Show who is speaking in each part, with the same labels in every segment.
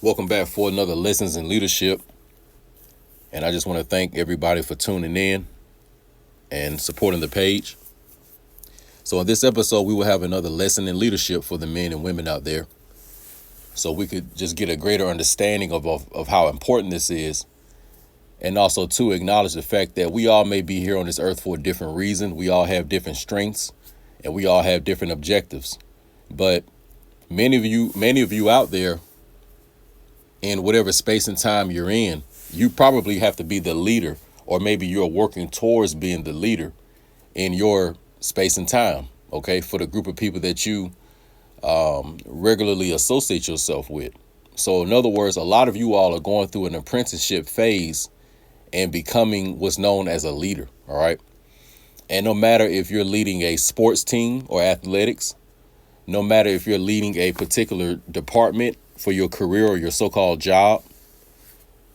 Speaker 1: Welcome back for another Lessons in Leadership. And I just want to thank everybody for tuning in and supporting the page. So in this episode, we will have another lesson in leadership for the men and women out there. So we could just get a greater understanding of how important this is. And also to acknowledge the fact that we all may be here on this earth for a different reason. We all have different strengths and we all have different objectives. But many of you out there, in whatever space and time you're in, you probably have to be the leader, or maybe you're working towards being the leader in your space and time, okay, for the group of people that you regularly associate yourself with. So in other words, a lot of you all are going through an apprenticeship phase and becoming what's known as a leader, all right? And no matter if you're leading a sports team or athletics, no matter if you're leading a particular department for your career or your so-called job,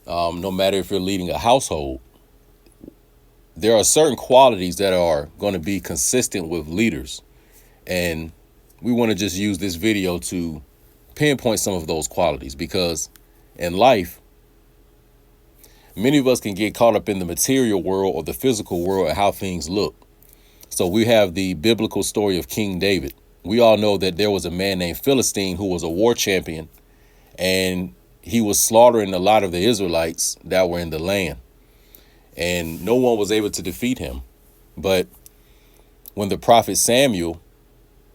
Speaker 1: no matter if you're leading a household, there are certain qualities that are going to be consistent with leaders. And we want to just use this video to pinpoint some of those qualities, because in life, many of us can get caught up in the material world or the physical world and how things look. So we have the biblical story of King David. We all know that there was a man named Philistine who was a war champion, and he was slaughtering a lot of the Israelites that were in the land. And no one was able to defeat him. But when the prophet Samuel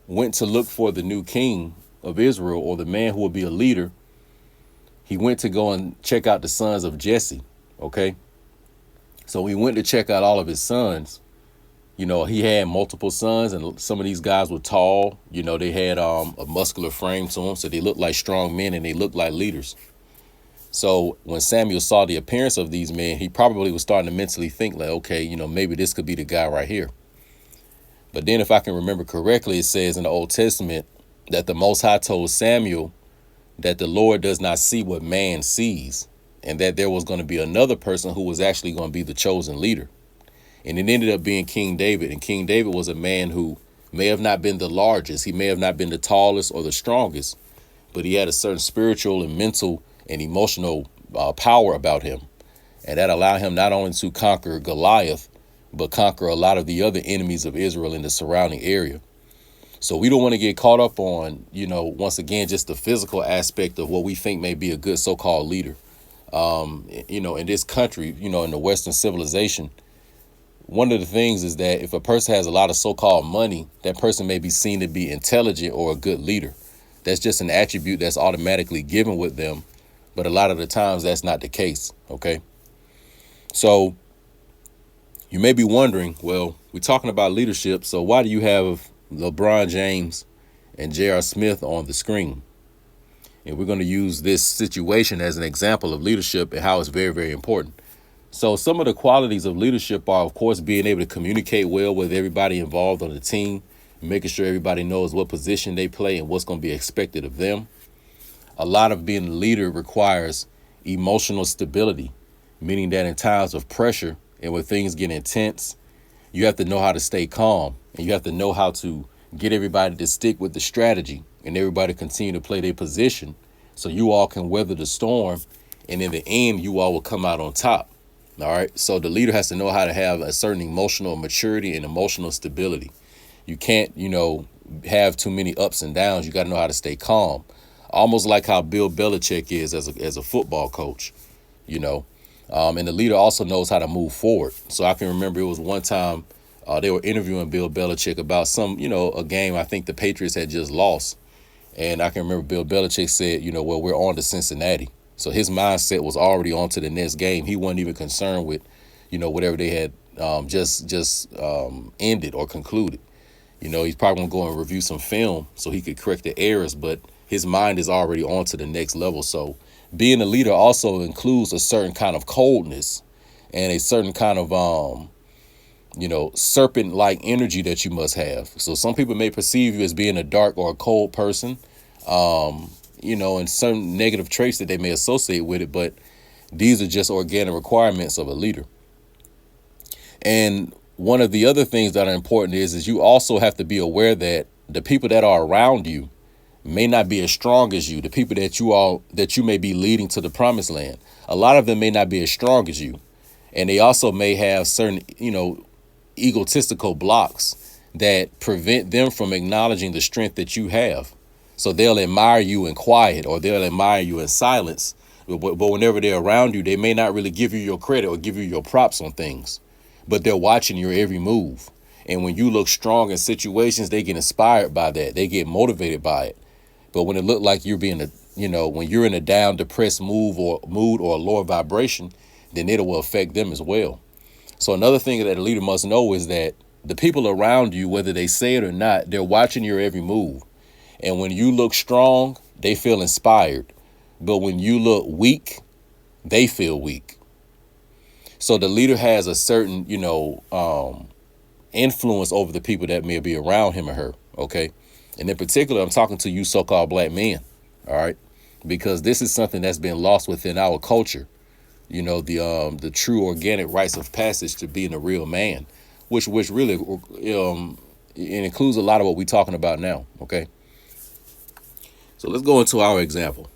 Speaker 1: went to look for the new king of Israel, or the man who would be a leader, he went to go and check out the sons of Jesse, okay? So he went to check out all of his sons. You know, he had multiple sons, and some of these guys were tall. You know, they had a muscular frame to them, so they looked like strong men and they looked like leaders. So when Samuel saw the appearance of these men, he probably was starting to mentally think like, okay, you know, maybe this could be the guy right here. But then if I can remember correctly, it says in the Old Testament that the Most High told Samuel that the Lord does not see what man sees, and that there was going to be another person who was actually going to be the chosen leader. And it ended up being King David. And King David was a man who may have not been the largest. He may have not been the tallest or the strongest, but he had a certain spiritual and mental and emotional power about him. And that allowed him not only to conquer Goliath, but conquer a lot of the other enemies of Israel in the surrounding area. So we don't want to get caught up on, you know, once again, just the physical aspect of what we think may be a good so-called leader. You know, in this country, you know, in the Western civilization, one of the things is that if a person has a lot of so-called money, that person may be seen to be intelligent or a good leader. That's just an attribute that's automatically given with them. But a lot of the times that's not the case. OK, so you may be wondering, well, we're talking about leadership, so why do you have LeBron James and J.R. Smith on the screen? And we're going to use this situation as an example of leadership and how it's very, very important. So some of the qualities of leadership are, of course, being able to communicate well with everybody involved on the team, making sure everybody knows what position they play and what's going to be expected of them. A lot of being a leader requires emotional stability, meaning that in times of pressure and when things get intense, you have to know how to stay calm, and you have to know how to get everybody to stick with the strategy and everybody continue to play their position so you all can weather the storm. And in the end, you all will come out on top. All right. So the leader has to know how to have a certain emotional maturity and emotional stability. You can't, you know, have too many ups and downs. You got to know how to stay calm, almost like how Bill Belichick is as a football coach, you know. And the leader also knows how to move forward. So I can remember it was one time they were interviewing Bill Belichick about some, you know, a game I think the Patriots had just lost. And I can remember Bill Belichick said, you know, well, we're on to Cincinnati. So his mindset was already on to the next game. He wasn't even concerned with, you know, whatever they had just ended or concluded. You know, he's probably going to go and review some film so he could correct the errors, but his mind is already on to the next level. So being a leader also includes a certain kind of coldness and a certain kind of, you know, serpent-like energy that you must have. So some people may perceive you as being a dark or a cold person, you know, and certain negative traits that they may associate with it. But these are just organic requirements of a leader. And one of the other things that are important is you also have to be aware that the people that are around you, may not be as strong as you. The people that you may be leading to the promised land, a lot of them may not be as strong as you. And they also may have certain, egotistical blocks that prevent them from acknowledging the strength that you have. So they'll admire you in quiet, or they'll admire you in silence. But whenever they're around you, they may not really give you your credit or give you your props on things. But they're watching your every move. And when you look strong in situations, they get inspired by that. They get motivated by it. But when it looked like you're being when you're in a down, depressed mood or a lower vibration, then it will affect them as well. So another thing that a leader must know is that the people around you, whether they say it or not, they're watching your every move. And when you look strong, they feel inspired. But when you look weak, they feel weak. So the leader has a certain, influence over the people that may be around him or her. Okay. And in particular, I'm talking to you so-called black men. All right. Because this is something that's been lost within our culture. The true organic rites of passage to being a real man, which really it includes a lot of what we're talking about now. Okay. So let's go into our example.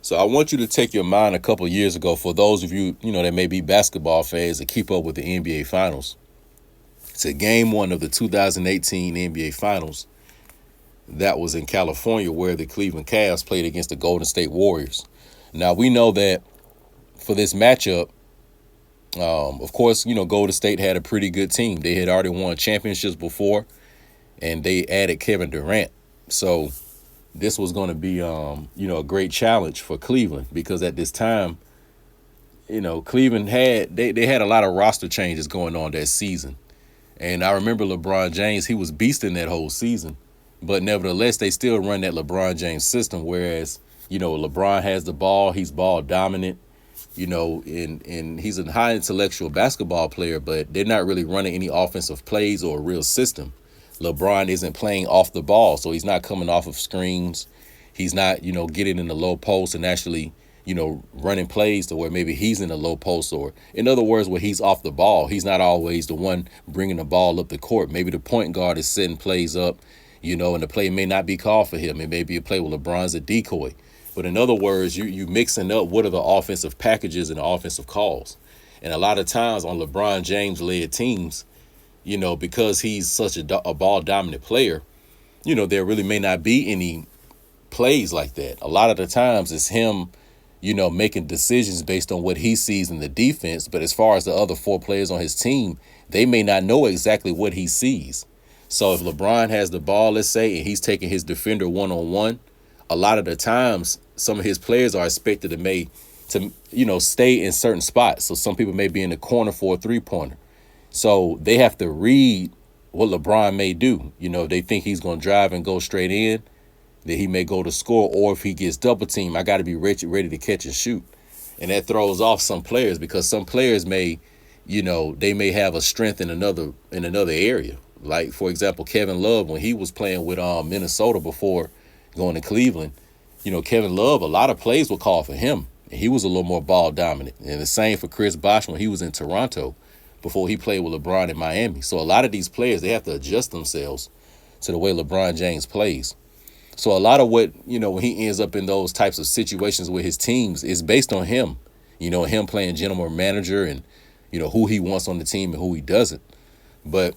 Speaker 1: So I want you to take your mind a couple of years ago, for those of you, that may be basketball fans that keep up with the NBA Finals, to game one of the 2018 NBA Finals. That was in California, where the Cleveland Cavs played against the Golden State Warriors. Now, we know that for this matchup, of course, Golden State had a pretty good team. They had already won championships before, and they added Kevin Durant. So this was going to be, a great challenge for Cleveland, because at this time, Cleveland they had a lot of roster changes going on that season. And I remember LeBron James, he was beasting that whole season. But nevertheless, they still run that LeBron James system, whereas, LeBron has the ball, he's ball dominant, and he's a high intellectual basketball player, but they're not really running any offensive plays or a real system. LeBron isn't playing off the ball, so he's not coming off of screens. He's not, getting in the low post and actually, running plays to where maybe he's in the low post, or in other words, where he's off the ball. He's not always the one bringing the ball up the court. Maybe the point guard is setting plays up, and the play may not be called for him. It may be a play where LeBron's a decoy. But in other words, you mixing up what are the offensive packages and the offensive calls. And a lot of times on LeBron James-led teams, because he's such a ball-dominant player, there really may not be any plays like that. A lot of the times it's him, making decisions based on what he sees in the defense. But as far as the other four players on his team, they may not know exactly what he sees. So if LeBron has the ball, let's say, and he's taking his defender one-on-one, a lot of the times some of his players are expected to stay in certain spots. So some people may be in the corner for a three-pointer. So they have to read what LeBron may do. They think he's going to drive and go straight in, that he may go to score, or if he gets double teamed, I got to be ready to catch and shoot. And that throws off some players, because some players may, they may have a strength in another area. Like, for example, Kevin Love, when he was playing with Minnesota before going to Cleveland, Kevin Love, a lot of plays were called for him. And he was a little more ball dominant. And the same for Chris Bosh when he was in Toronto before he played with LeBron in Miami. So a lot of these players, they have to adjust themselves to the way LeBron James plays. So a lot of what, when he ends up in those types of situations with his teams is based on him, him playing general manager and, who he wants on the team and who he doesn't. But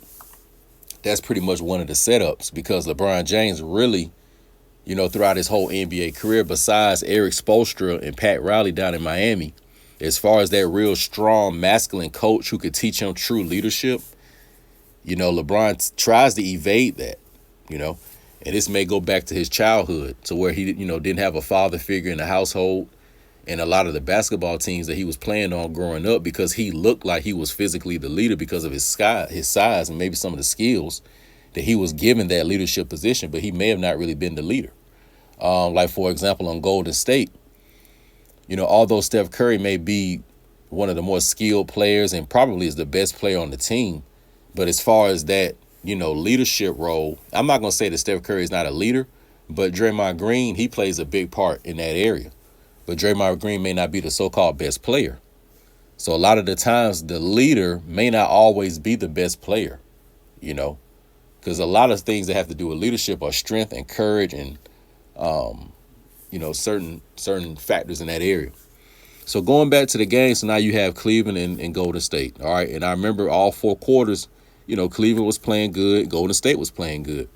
Speaker 1: that's pretty much one of the setups, because LeBron James really, throughout his whole NBA career, besides Eric Spoelstra and Pat Riley down in Miami, as far as that real strong, masculine coach who could teach him true leadership, LeBron tries to evade that, and this may go back to his childhood, to where he, didn't have a father figure in the household. And a lot of the basketball teams that he was playing on growing up, because he looked like he was physically the leader because of his size and maybe some of the skills, that he was given that leadership position, but he may have not really been the leader. Like, for example, on Golden State, although Steph Curry may be one of the more skilled players and probably is the best player on the team, but as far as that, leadership role, I'm not going to say that Steph Curry is not a leader, but Draymond Green, he plays a big part in that area. But Draymond Green may not be the so-called best player. So a lot of the times the leader may not always be the best player, because a lot of things that have to do with leadership are strength and courage and certain factors in that area. So going back to the game, so now you have Cleveland and Golden State. All right. And I remember all 4 quarters, Cleveland was playing good. Golden State was playing good.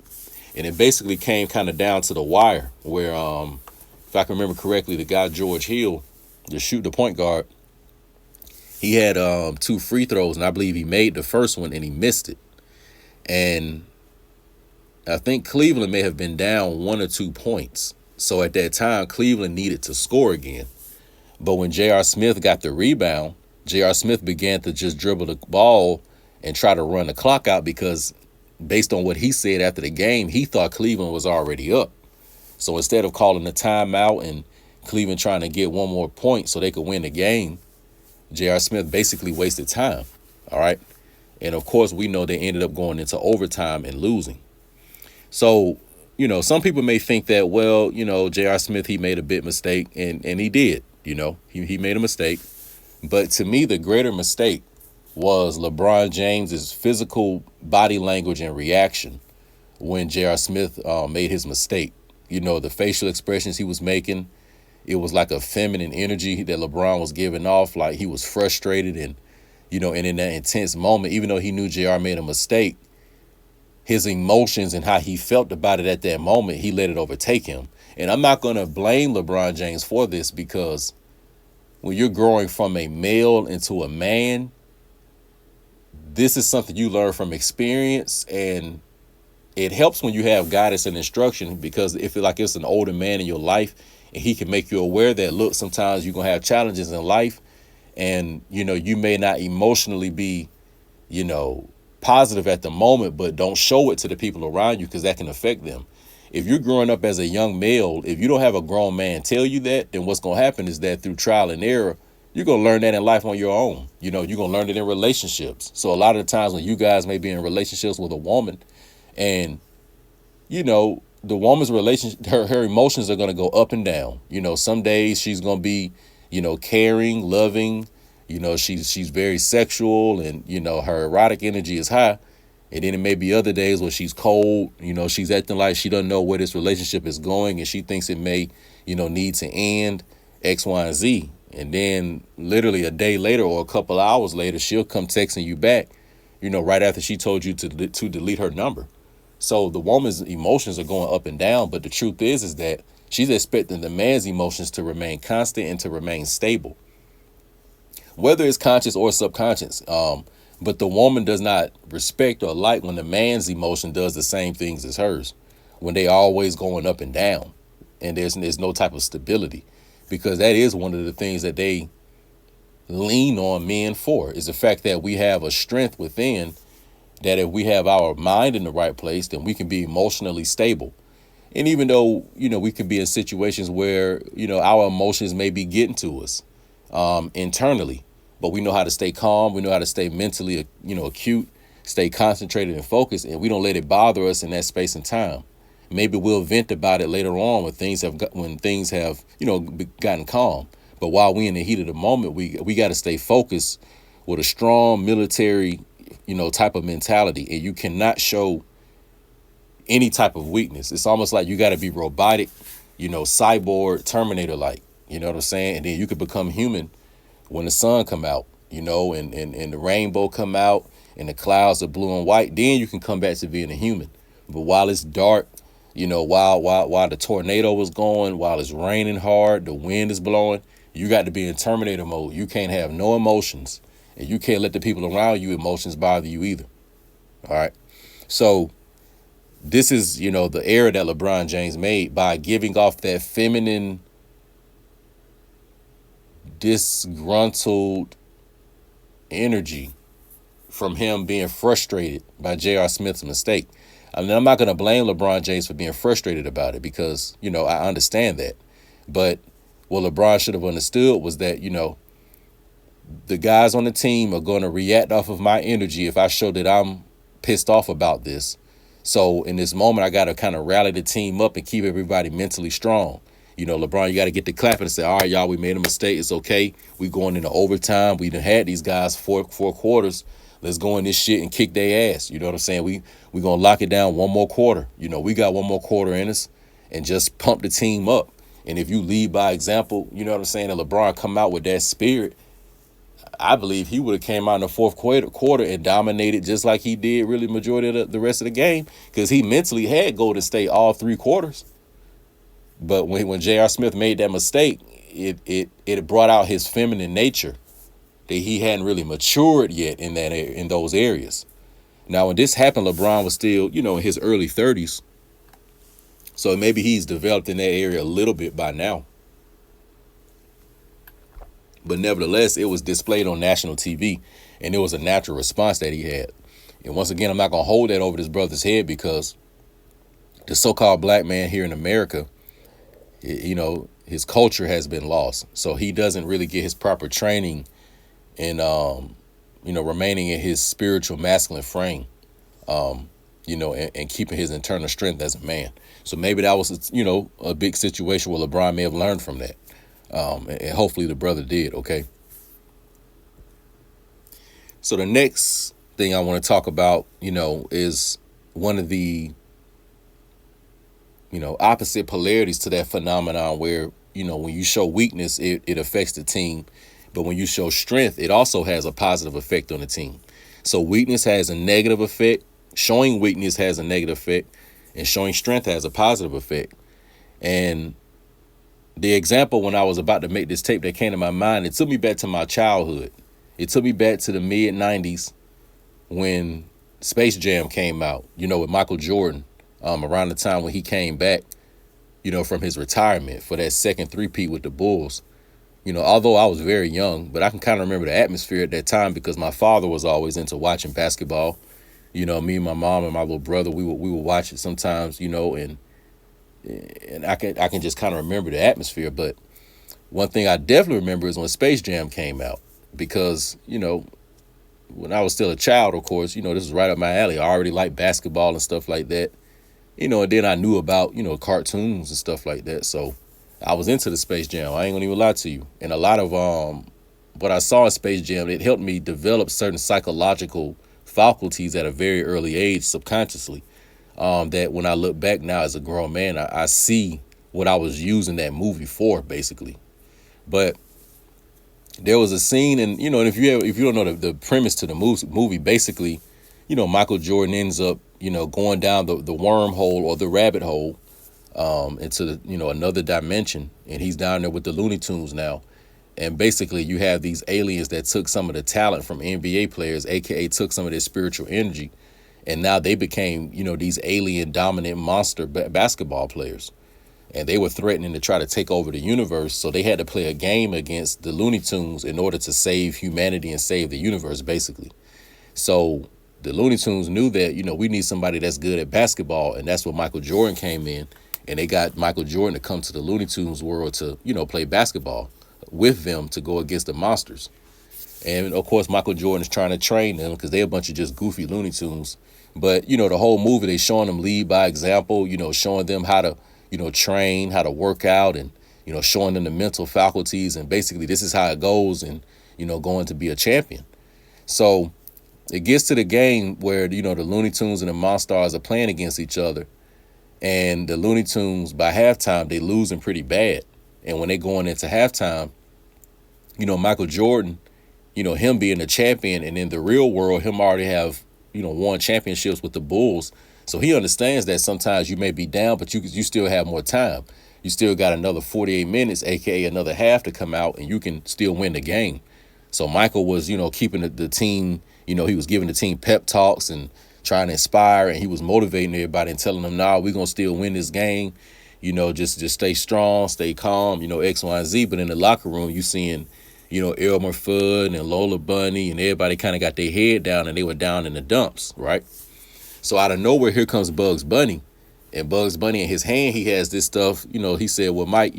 Speaker 1: And it basically came kind of down to the wire where, if I can remember correctly, the guy George Hill, the point guard, he had 2 free throws, and I believe he made the first one and he missed it. And I think Cleveland may have been down 1 or 2 points. So at that time, Cleveland needed to score again. But when J.R. Smith got the rebound, J.R. Smith began to just dribble the ball and try to run the clock out because based on what he said after the game, he thought Cleveland was already up. So instead of calling the timeout and Cleveland trying to get 1 more point so they could win the game, J.R. Smith basically wasted time. All right. And of course, we know they ended up going into overtime and losing. So, some people may think that, well, J.R. Smith, he made a big mistake, and he did. He made a mistake. But to me, the greater mistake was LeBron James's physical body language and reaction when J.R. Smith made his mistake. The facial expressions he was making, it was like a feminine energy that LeBron was giving off, like he was frustrated and in that intense moment, even though he knew JR made a mistake, his emotions and how he felt about it at that moment, he let it overtake him. And I'm not going to blame LeBron James for this because when you're growing from a male into a man, this is something you learn from experience, and it helps when you have guidance and instruction because if it's an older man in your life and he can make you aware that, look, sometimes you're going to have challenges in life and, you may not emotionally be, positive at the moment, but don't show it to the people around you because that can affect them. If you're growing up as a young male, if you don't have a grown man tell you that, then what's going to happen is that through trial and error, you're going to learn that in life on your own. You're going to learn it in relationships. So a lot of the times when you guys may be in relationships with a woman and, the woman's relationship, her emotions are going to go up and down. Some days she's going to be, caring, loving, she's very sexual and, her erotic energy is high. And then it may be other days where she's cold, she's acting like she doesn't know where this relationship is going and she thinks it may, need to end X, Y, and Z. And then literally a day later or a couple hours later, she'll come texting you back, right after she told you to delete her number. So the woman's emotions are going up and down. But the truth is that she's expecting the man's emotions to remain constant and to remain stable, whether it's conscious or subconscious. But the woman does not respect or like when the man's emotion does the same things as hers, when they always going up and down and there's no type of stability, because that is one of the things that they lean on men for, is the fact that we have a strength within that if we have our mind in the right place, then we can be emotionally stable. And even though, we could be in situations where, our emotions may be getting to us internally, but we know how to stay calm. We know how to stay mentally, acute, stay concentrated and focused, and we don't let it bother us in that space and time. Maybe we'll vent about it later on when things have gotten calm. But while we in the heat of the moment, we got to stay focused with a strong military, type of mentality, and you cannot show any type of weakness. It's almost like you got to be robotic, cyborg, Terminator-like. You know what I'm saying? And then you could become human when the sun come out, and the rainbow come out and the clouds are blue and white. Then you can come back to being a human. But while it's dark, while the tornado is going, while it's raining hard, the wind is blowing, you got to be in Terminator mode. You can't have no emotions, and you can't let the people around you emotions bother you either. All right. So this is, the error that LeBron James made by giving off that feminine, disgruntled energy from him being frustrated by J.R. Smith's mistake. I mean, I'm not going to blame LeBron James for being frustrated about it because, I understand that. But what LeBron should have understood was that, the guys on the team are going to react off of my energy if I show that I'm pissed off about this. So in this moment, I got to kind of rally the team up and keep everybody mentally strong. LeBron, you got to get the clapping and say, all right, y'all, we made a mistake. It's okay. We going into overtime. We done had these guys four quarters. Let's go in this shit and kick their ass. You know what I'm saying? We going to lock it down one more quarter. We got one more quarter in us and just pump the team up. And if you lead by example, you know what I'm saying, and LeBron come out with that spirit, I believe he would have came out in the fourth quarter and dominated just like he did really majority of the rest of the game, because he mentally had Golden State all three quarters. But when J.R. Smith made that mistake, it brought out his feminine nature that he hadn't really matured yet in those areas. Now, when this happened, LeBron was still, in his early 30s. So maybe he's developed in that area a little bit by now. But nevertheless, it was displayed on national TV, and it was a natural response that he had. And once again, I'm not going to hold that over this brother's head, because the so-called black man here in America, his culture has been lost. So he doesn't really get his proper training in, remaining in his spiritual masculine frame, and keeping his internal strength as a man. So maybe that was, a big situation where LeBron may have learned from that. And hopefully the brother did, okay? So the next thing I want to talk about, is one of the, opposite polarities to that phenomenon where, when you show weakness, it affects the team. But when you show strength, it also has a positive effect on the team. So weakness has a negative effect. Showing weakness has a negative effect. And showing strength has a positive effect. And the example when I was about to make this tape that came to my mind, it took me back to my childhood. It took me back to the mid-90s when Space Jam came out, with Michael Jordan, around the time when he came back, from his retirement for that second three-peat with the Bulls. Although I was very young, but I can kind of remember the atmosphere at that time because my father was always into watching basketball. Me and my mom and my little brother, we would watch it sometimes, and I can just kind of remember the atmosphere. But one thing I definitely remember is when Space Jam came out, because, when I was still a child, of course, this was right up my alley. I already liked basketball and stuff like that, and then I knew about, cartoons and stuff like that. So I was into the Space Jam. I ain't gonna even lie to you. And a lot of what I saw in Space Jam, it helped me develop certain psychological faculties at a very early age subconsciously. That when I look back now as a grown man, I see what I was using that movie for, basically. But there was a scene, and and if you don't know the premise to the movie, basically, Michael Jordan ends up going down the wormhole or the rabbit hole into the another dimension, and he's down there with the Looney Tunes now. And basically, you have these aliens that took some of the talent from NBA players, aka took some of their spiritual energy. And now they became, these alien dominant monster basketball players. And they were threatening to try to take over the universe. So they had to play a game against the Looney Tunes in order to save humanity and save the universe, basically. So the Looney Tunes knew that, we need somebody that's good at basketball. And that's where Michael Jordan came in. And they got Michael Jordan to come to the Looney Tunes world to, play basketball with them to go against the monsters. And, of course, Michael Jordan is trying to train them because they're a bunch of just goofy Looney Tunes. But, the whole movie, they showing them lead by example, showing them how to, train, how to work out, and, showing them the mental faculties. And basically, this is how it goes and, going to be a champion. So it gets to the game where, the Looney Tunes and the Monstars are playing against each other. And the Looney Tunes, by halftime, they losing pretty bad. And when they going into halftime, Michael Jordan, him being a champion, and in the real world, him already have, won championships with the Bulls. So he understands that sometimes you may be down, but you still have more time. You still got another 48 minutes, aka another half to come out, and you can still win the game. So Michael was, keeping the team, he was giving the team pep talks and trying to inspire, and he was motivating everybody and telling them, nah, we're going to still win this game. Just stay strong, stay calm, X, Y, and Z. But in the locker room, you seeing, Elmer Fudd and Lola Bunny, and everybody kind of got their head down, and they were down in the dumps, right? So out of nowhere, here comes Bugs Bunny. And Bugs Bunny, in his hand, he has this stuff, he said, well, Mike,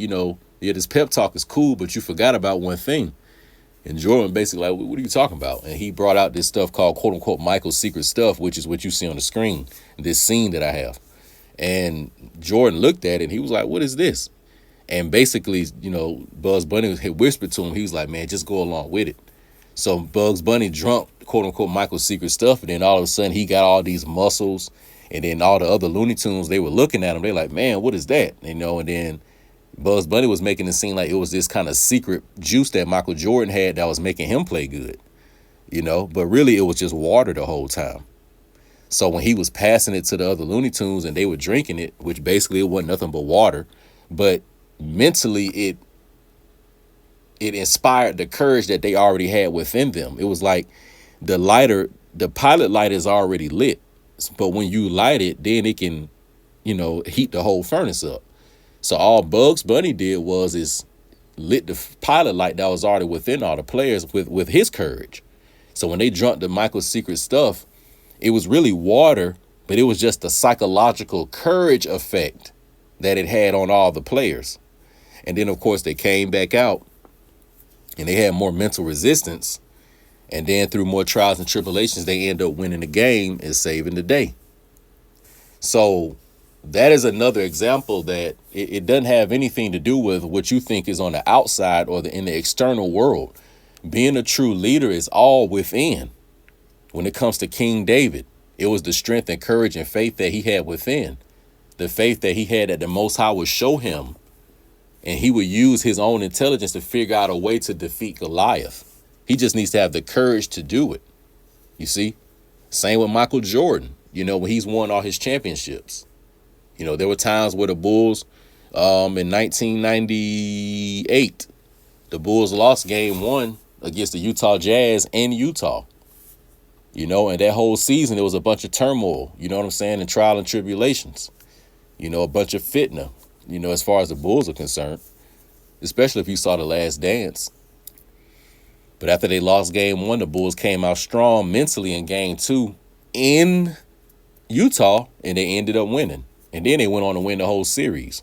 Speaker 1: this pep talk is cool, but you forgot about one thing. And Jordan basically like, what are you talking about? And he brought out this stuff called, quote unquote, Michael's secret stuff, which is what you see on the screen, this scene that I have. And Jordan looked at it and he was like, what is this? And basically, Bugs Bunny had whispered to him, he was like, man, just go along with it. So Bugs Bunny drunk, quote unquote, Michael's secret stuff. And then all of a sudden he got all these muscles. And then all the other Looney Tunes, they were looking at him. They're like, man, what is that? And then Bugs Bunny was making it seem like it was this kind of secret juice that Michael Jordan had that was making him play good, but really it was just water the whole time. So when he was passing it to the other Looney Tunes and they were drinking it, which basically it wasn't nothing but water, but mentally it inspired the courage that they already had within them. It was like the pilot light is already lit, but when you light it, then it can, heat the whole furnace up. So all Bugs Bunny did is lit the pilot light that was already within all the players with his courage. So when they drunk the Michael's secret stuff, it was really water, but it was just the psychological courage effect that it had on all the players. And then, of course, they came back out and they had more mental resistance. And then through more trials and tribulations, they end up winning the game and saving the day. So that is another example that it doesn't have anything to do with what you think is on the outside or in the external world. Being a true leader is all within. When it comes to King David, it was the strength and courage and faith that he had within. The faith that he had that the Most High would show him, and he would use his own intelligence to figure out a way to defeat Goliath. He just needs to have the courage to do it. You see? Same with Michael Jordan, when he's won all his championships. There were times where the Bulls, in 1998, the Bulls lost game 1 against the Utah Jazz in Utah. And that whole season, there was a bunch of turmoil, and trial and tribulations, a bunch of fitna, as far as the Bulls are concerned, especially if you saw The Last Dance. But after they lost game 1, the Bulls came out strong mentally in game 2 in Utah, and they ended up winning. And then they went on to win the whole series.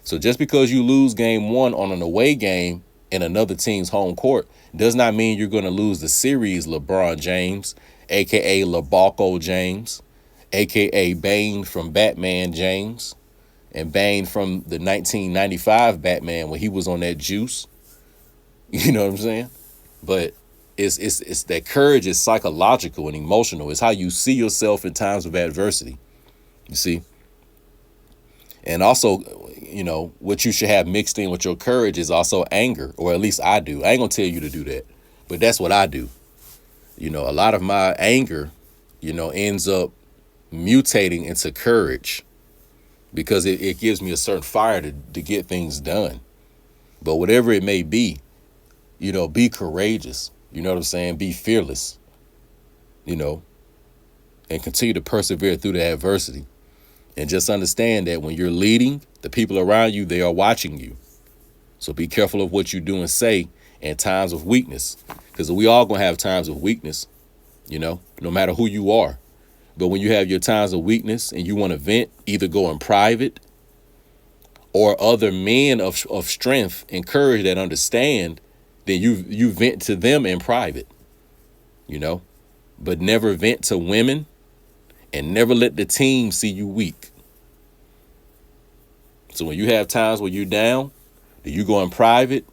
Speaker 1: So just because you lose game 1 on an away game in another team's home court does not mean you're going to lose the series, LeBron James, a.k.a. LeBalco James, a.k.a. Bane from Batman James, and Bane from the 1995 Batman when he was on that juice. You know what I'm saying? But it's that courage is psychological and emotional. It's how you see yourself in times of adversity. You see? And also, what you should have mixed in with your courage is also anger, or at least I do. I ain't gonna tell you to do that, but that's what I do. A lot of my anger, ends up mutating into courage because it gives me a certain fire to get things done. But whatever it may be, be courageous. You know what I'm saying? Be fearless, and continue to persevere through the adversity. And just understand that when you're leading, the people around you, they are watching you. So be careful of what you do and say in times of weakness, because we all going to have times of weakness, no matter who you are. But when you have your times of weakness and you want to vent, either go in private or other men of strength and courage that understand, then you vent to them in private, but never vent to women. And never let the team see you weak. So when you have times where you're down, then you go in private,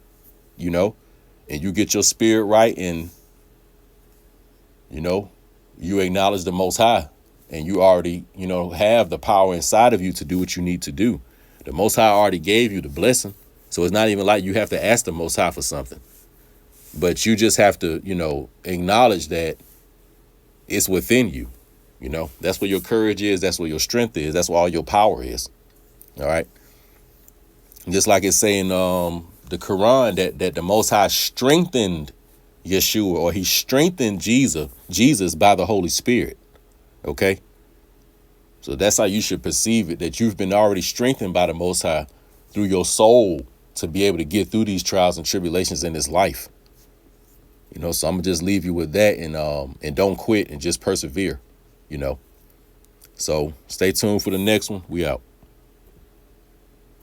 Speaker 1: and you get your spirit right, and, you acknowledge the Most High, and you already, have the power inside of you to do what you need to do. The Most High already gave you the blessing. So it's not even like you have to ask the Most High for something. But you just have to, acknowledge that it's within you. That's where your courage is. That's where your strength is. That's where all your power is. All right. Just like it's saying the Quran that the Most High strengthened Yeshua, or he strengthened Jesus by the Holy Spirit. OK. So that's how you should perceive it, that you've been already strengthened by the Most High through your soul to be able to get through these trials and tribulations in this life. So I'm gonna just leave you with that, and don't quit and just persevere. So stay tuned for the next one. We out.